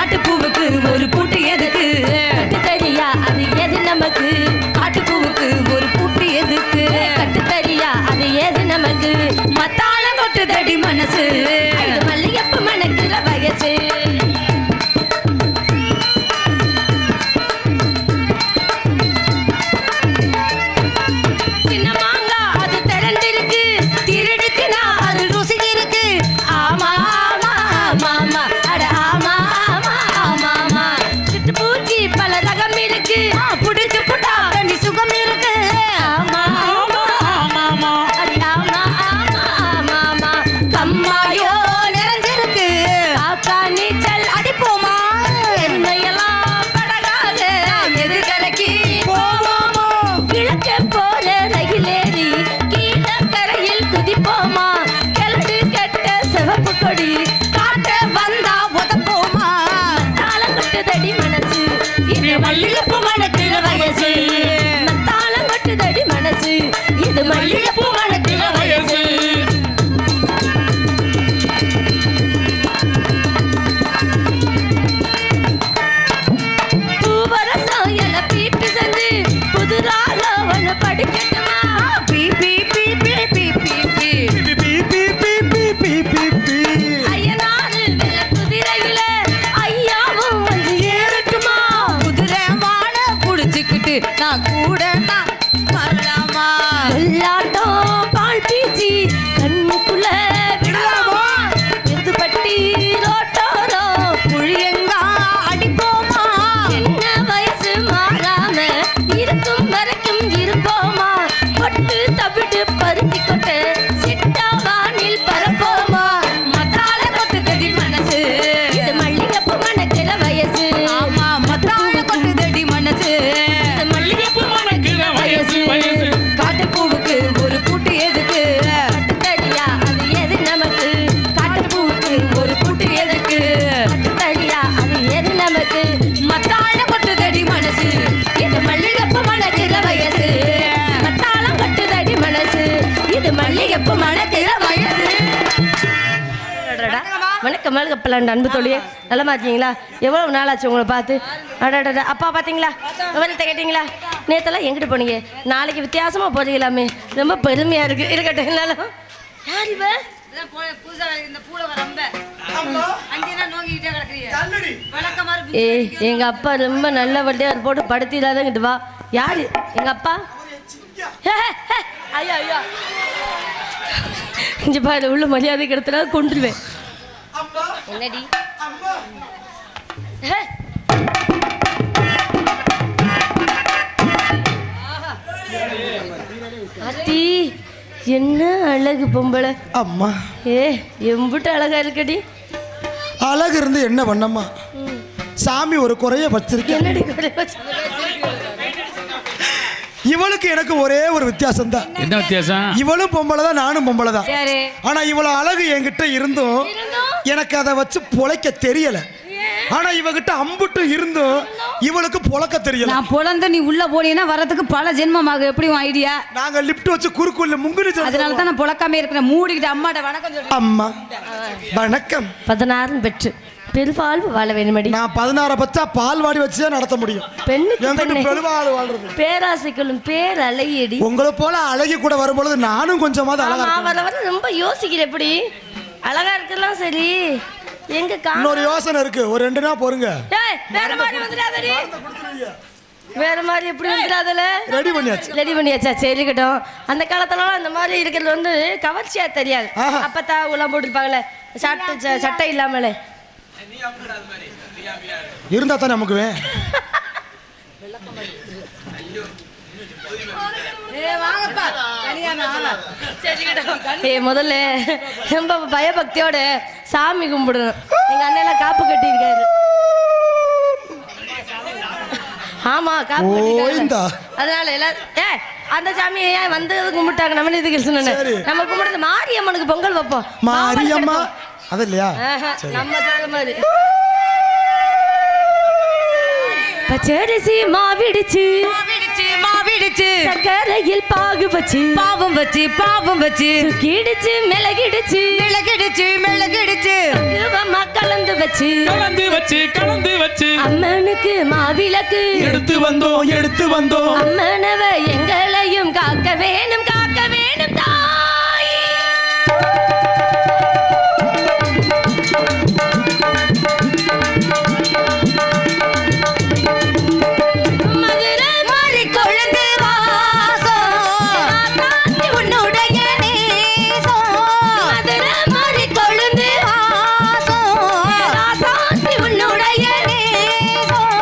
காட்டுப்பூவுக்கு ஒரு பூட்டு எதுக்கு கட்டு தெரியா அது எது நமக்கு காட்டுப்பூவுக்கு ஒரு பூட்டு எதுக்கு கட்டு தெரியா அது எது நமக்கு மத்தாள கொட்டு தடி மனசு மல்லிகைப்பூ மணக்குற வயசு மல்லிகைப்பூ மணக்குற வயசு மத்தாளம் கொட்டுதடி மனசு இது மல்லிகைப்பூ மணக்குற வயசு பூவரசம் என பீப்பி செஞ்சு புதுராக ஒன்று படிக்கட்டுமா பீப்பி பீப்பி பீப்பி பீப்பி ஐயனாரு வெள்ள குதிரையில ஐயாவும் வந்து ஏறட்டுமா நான் கூட வரலாமா எல்லாட்டம் பால் பீச்சி கண்ணுக்குள்ள விடலாமா எதுபட்டி ரோட்டோரோ புழியங்கா அடிப்போமா என்ன வயசு மாறாம இருக்கும் வரைக்கும் இருப்போமா கொட்டு தவிடு பருத்தி கொட்டு செட்டா வானில் பரப்போமா மத்தாள கொட்டு தடி மனசு இது மல்லிகைப்பூ மணக்கிற வயசு ஆமா மத்தாள கொட்டு தடி மனசு காட்டுப்பூவுக்கு ஒரு பூட்டு எதுக்கு கட்டு தெரியா அது எது நமக்கு காட்டுப்பூவுக்கு ஒரு பூட்டு எதுக்கு கட்டு தெரியா அது எது நமக்கு மத்தாள கொட்டுதடி மனசு இது மல்லிகைப்பூ மணக்கிற வயசு மத்தாளம் கொட்டுதடி மனசு இது மல்லிகைப்பூ மணக்கிற வயசு வணக்கம் மேல்கப்பலாண்ட அன்பு தோழியே நல்லமா இருக்கீங்களா எவ்வளவு நாளாச்சு உங்களை பார்த்து அடடா அப்பா பார்த்தீங்களா விவரத்தை கேட்டீங்களா நேத்தெல்லாம் எங்கிட்டு போனீங்க நாளைக்கு வித்தியாசமா போறீங்களாமே ரொம்ப பெருமையா இருக்கு இருக்கட்டும் எல்லாரும் யார் இவ எங்க அப்பா ரொம்ப நல்ல வட்டியா போட்டு படுத்திடாதங்கிட்டு வா யாரு எங்க அப்பா ஐயா ஐயா இங்க பாரு உள்ள மரியாதை கிடைத்தா கொண்டுருவேன் என்னடி அத்தி என்ன அழகு பொம்பளை அம்மா எம்பிட்டு அழகா இருக்கடி அழகு இருந்து என்ன பண்ணம்மா சாமி ஒரு குறைய வச்சிருக்கேன் என்னடி குறைய வச்சு இவளுக்கு எனக்கு ஒரே ஒரு வித்தியாசம் தான் என்ன வித்தியாசம் இவளும் பொம்பளை தான் நானும் பொம்பளை தான் ஆனா இவ்வளவு அழகு என்கிட்ட இருந்தும் எனக்கு அதை வச்சு பொழைக்க தெரியல ஆனா இவகிட்ட அம்புட்டு இருந்தும் இவளுக்கு பொழக்க தெரியல நான் பொழந்து நீ உள்ள போனீன்னா வரதுக்கு பல ஜென்மமாக எப்படி ஐடியா நாங்க லிப்ட் வச்சு குறுக்குள்ள முங்குனி அதனால தான் நான் பொழக்காம இருக்கிறேன் மூடிக்கிட்டு அம்மாட்ட வணக்கம் சொல்லு அம்மா வணக்கம் 16 பெற்று பெருவாழ்வு வாழ வேணுமடி நான் 16 பச்சா பால் வாடி வச்சே நடத்த முடியும் பெண்ணுக்கு பெருவாழ்வு வாழ்றது பேராசைகளும் பேர் அழகியடி உங்களை போல அழகி கூட வரும்பொழுது நானும் கொஞ்சமாவது அழகா வர ரொம்ப யோசிக்கிறேன் எப்படி அழகா இருக்கலாம் சரி எங்க இன்னொரு யோசனை இருக்கு ஒரு 2 நாள் பொறுங்க வேற மாதிரி வந்துடாதடி வேற மாதிரி எப்படி வந்துடாதல ரெடி பண்ணியாச்சா சரி இருக்கட்டும் அந்த காலத்துலலாம் அந்த மாதிரி இருக்கிறது வந்து கவர்ச்சியா தெரியாது அப்பத்தா உலாம் போட்டுருப்பாங்களே சட்டை இல்லாமலே இருந்தா தானே நமக்கு முதல்ல ரொம்ப பயபக்தியோட சாமி கும்பிடணும் எங்க அண்ணன் காப்பு கட்டி இருக்காரு ஆமா காப்பு கட்டி அதனால எல்லாரும் அந்த சாமியை ஏன் வந்து கும்பிட்டாங்க நம்ம இதுக்கு சொன்ன நம்ம கும்பிடுறது மாரியம்மனுக்கு பொங்கல் வைப்போம் மாரியம்மா அது இல்லையா நம்ம சொல்ற மாதிரி பச்சரிசி மாவிடுச்சு கிடிச்சு சக்கரையில் பாகு வச்சு பாவம் வச்சு பாவம் வச்சு கிடிச்சு மிளகிடுச்சு மிளகிடுச்சு பக்குவமா கலந்து வச்சு கலந்து வச்சு அம்மனுக்கு மாவிளக்கு எடுத்து வந்தோம் அம்மனவ எங்களையும் காக்க வேணும் தாயே. மதுரை மாறி கொழுந்து வாசம் காத்தி உன்னுடைய நேசம். மதுரை மாறி கொழுந்து வாசம் காத்தி உன்னுடைய நேசம்.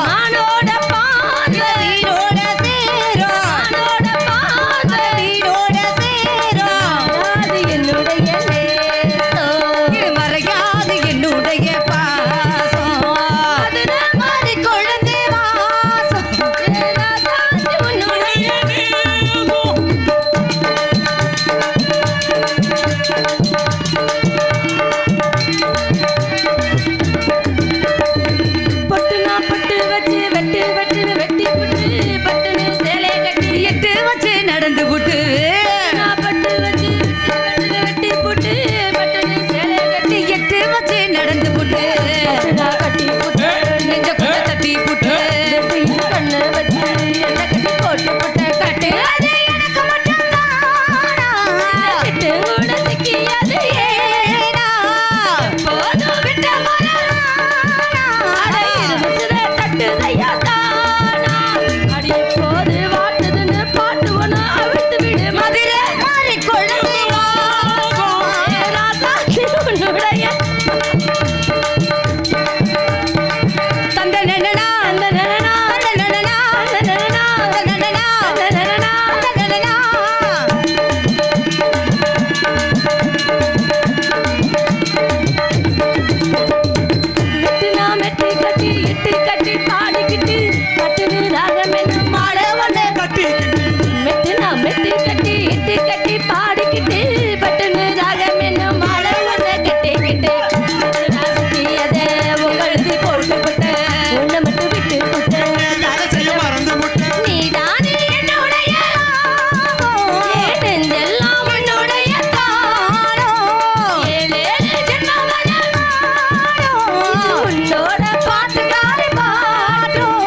மானோட பார்வையோட சேரும் மானோட பார்வையோட சேரும் அது என்னுடைய நேசம் மறையாது என்னுடைய பாசம் மதுரை மாறி கொழுந்து வாசம் காத்தி உன்னுடைய பொட்டுனா பொட்டு வச்சு வெட்டி புட்டு பட்டுன்னு சேலை கட்டி எட்டு வச்சு நடந்து விட்டு பொட்டுனா பொட்டு வச்சு வெட்டி புட்டு பட்டுன்னு சேலை கட்டி எட்டு வச்சு நடந்து விட்டு பட்டுனா கட்டி புட்டு நெஞ்ச குத்த தட்டி புட்டு நெத்தியில் கண்ணு வச்சு என்ன கட்டி போட்டு புட்ட கட்டு அது எனக்கு மட்டும் தானா சிட்டு கூட சிக்கியது ஏனா போதும் விட்ட அட இருபது தட்டுதையா தானா அடி எப்போது வாட்டுதுன்னு பாட்டு ஒன்று அவிழ்த்து விடு மதுரை மாறி கொழுந்து வாசம் ராசாத்தி உன்னுடைய தந்த நெனனா அந்த நனனா தந்த நெனனா அந்த நனனா தந்த நெனனா அந்த நனனா தந்த நெனனா மெட்டுனா மெட்டு கட்டி இட்டு கட்டி பாடிக்கிட்டு பட்டுன்னு ராகம் என்னும் மாட ஒன்று மெட்டுனா மெட்டு கட்டி இட்டு கட்டி பாடிக்கிட்டு பட்டுன்னு ராகம் என்னும் மாட ஒன்று கட்டிக்கிட்டு நான் சுத்தியதை உங்களுக்கு போட்டு விட்டு உன்னை மட்டும் விட்டு விட்டு நீதானே என்னுடைய லாபம். என் நெஞ்செல்லாம் உன்னுடைய தாளம். ஏழேழு ஜென்மம் வரை வாழும். உன்னோட பாட்டுக்காரி பாட்டும்.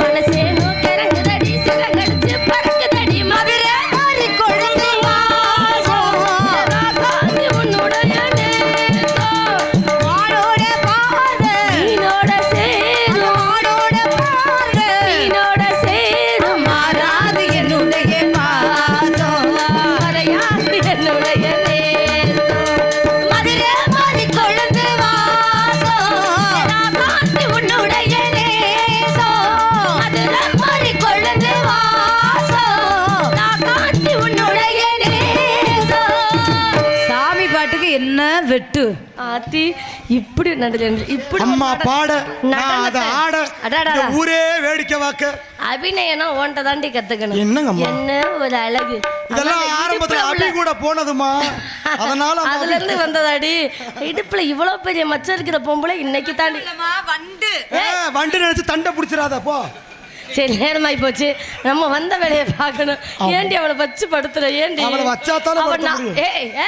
மனசேனும் கிறங்குதடி, சிறகடிச்சு பறக்குதடி. மதுரை மாறி கொழுந்து வாசம். ராசாத்தி உன்னுடைய நேசம். வானோட பார்வை நீனோட சேரும். வானோட பார்வை நீனோட சேரும். மாறாது என்னுடைய பாசம் மறையாது என்னுடைய நேசம். மதுரை மாறி கொழுந்து வாசம். ராசாத்தி உன்னுடைய நேசம். மதுரை மாறி கொழுந்து வாசம். ராசாத்தி உன்னுடைய நேசம். சாமி பாட்டுக்கு என்ன வெட்டு ஆத்தி இப்படி இப்படி அம்மா பாட நான் அதை ஆட அடடா. இந்த ஊரே வேடிக்கை வாக்க அபிநயனா ஓன்ட்ட தாண்டி கத்துக்கணும். என்னங்கம்மா? என்ன ஒரு அழகு. இதெல்லாம் அதனால ஆரம்பத்துல இடுப்புல அபி உள்ள- கூட போனதுமா அதனால அம்மா அதுல இருந்து வந்ததாடி. இடுப்புல இவ்வளவு பெரிய மச்சம் இருக்கிற பொம்பளை இன்னைக்கு தாண்டி. வண்டு வண்டி நினைச்சு தண்டை பிடிச்சிடாத போ. சரி நேரமாயி போச்சு, நம்ம வந்த வேலையை பார்க்கணும். ஏண்டி அவளை வச்சு படுத்துற? ஏண்டி அவளை வச்சாத்தானே அவ படுத்த நா- முடியும்.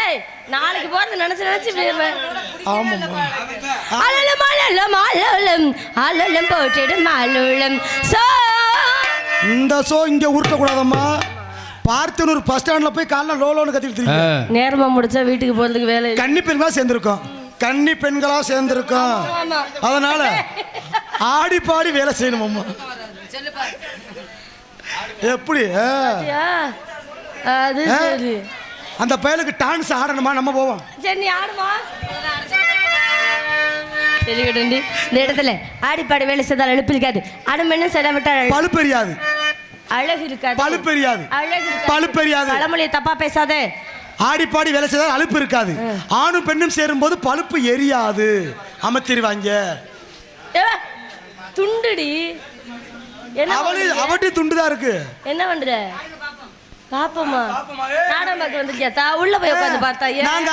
ஏய் நாளைக்கு போறது நினைச்சு போயிருவேன். ஆமாம்மா. அலலம் அலலம் அலலம் அலலம் போட்டிடும் அலுலம் சோ. இந்த ஷோ இங்க உருட்ட கூடாதம்மா. பார்த்தனூர் பஸ் ஸ்டாண்ட்ல போய் காலைல லோலோன்னு கத்திட்டு இருக்கீங்க. நேரமா முடிச்சா வீட்டுக்கு போறதுக்கு வேலை இல்லை. கன்னி பெண்களா சேர்ந்திருக்கோம். ஆமா. அதனால ஆடி பாடி வேலை செய்யணும் அம்மா. எப்படி யா, அது சரி. அந்த பயலுக்கு டான்ஸ் ஆடணுமா? நம்ம போவோம். சரி நீ ஆடுமா. சரி விடுண்டி. இந்த இடத்துல ஆடிப்பாடி வேலை செய்தால் அழுப்பு இருக்காது. அடமென்னும் செல விட்டால் பழுப்பெரியாது. அழகு இருக்காது. பழுப்பெரியாது. அழகு இருக்காது. பழுப்பெரியாது. பழமொழியை தப்பா பேசாதே. ஆடிப்பாடி வேலை செய்தால் அலுப்பு இருக்காது. ஆணும் பெண்ணும் சேரும்போது பழுப்பு எரியாது. அமைத்திருவாங்க. ஏவா, துண்டுடி. என்ன அவட்டி துண்டுதான் இருக்கு. என்ன பண்ற? பாப்போமா? நாடகம் பார்க்க வந்திருக்கியா? உள்ள போய் உட்காந்து பார்த்தா ஏன்? நாங்க